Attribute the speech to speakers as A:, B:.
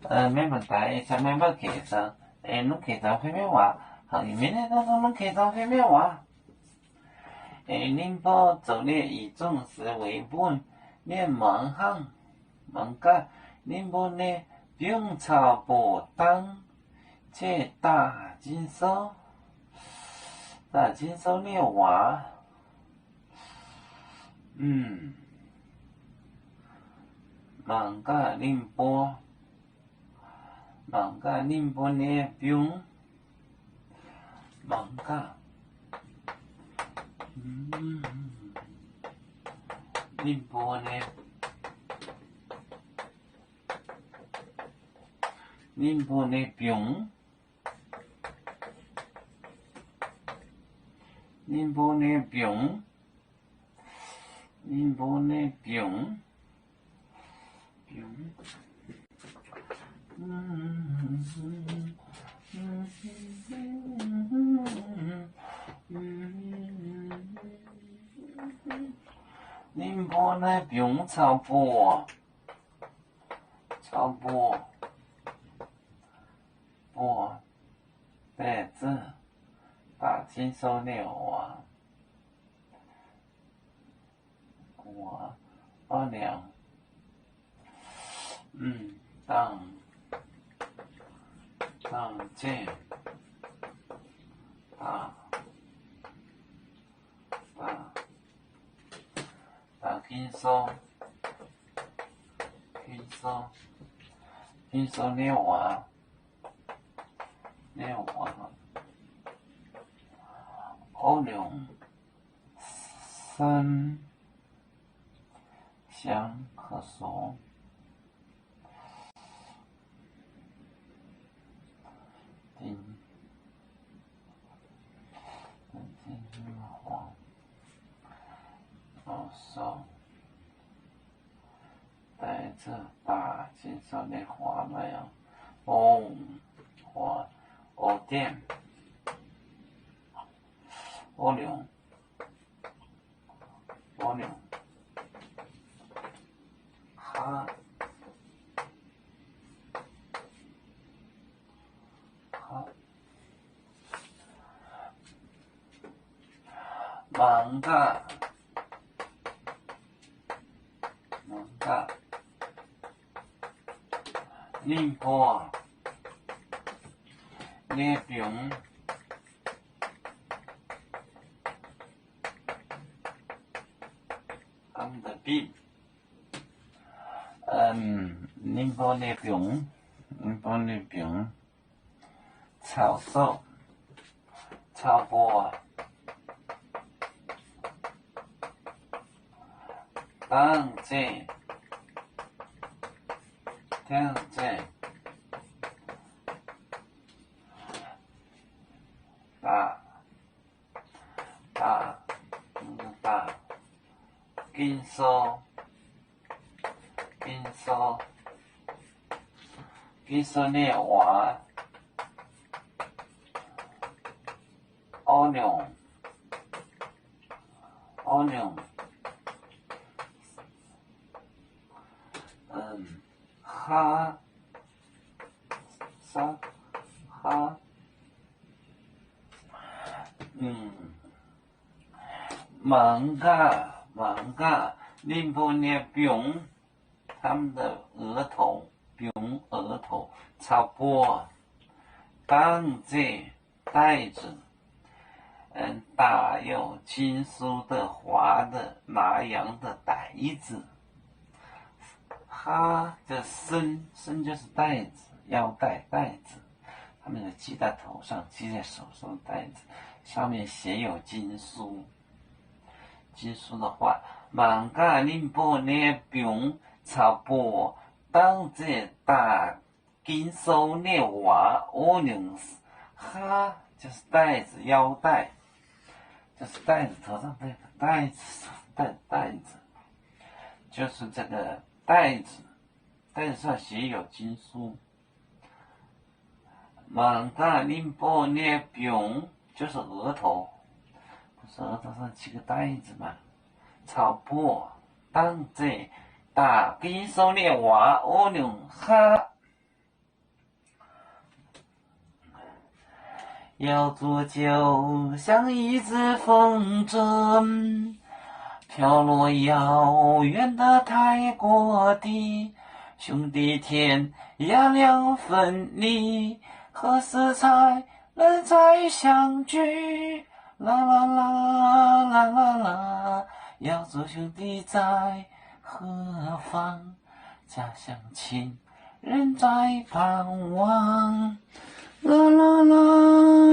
A: 没问题，下面要介绍，侬介绍什么话？好，里面当中侬介绍什么话？宁波走列以重视为本，念门行门家，宁波呢并草不当，且大金收的话，门家宁波呢并门家。宁波呢并宁波呢并草坡带子大金收的话，我二两当这大金收的话，二两三香可颂，黄烧带着大金收的话那样，店二两哈芒嘎宁波那边安的币宁波那边草手草波当这大金收的话，二两哈芒嘎宁波那边他们的额头差不多当这带着带有金属的花的那样的带子，哈的身就是带子，腰带子，他们系在头上，系在手上的带子，上面写有经书的话，芒嘎宁波那边差不多当这大金收那话，我能哈就是带子，腰带就是带子，头上戴个带子，就是这个带子上写有经书。芒嘎宁波那边就是额头，不是额头上系个带子嘛？草坡当这大金收的话，我能哈要做就像一只风筝，飘落遥远的泰国地。兄弟天涯两分离，何时才能再相聚？啦啦啦啦啦啦，要做兄弟在何方？家乡亲人在盼望。啦啦啦。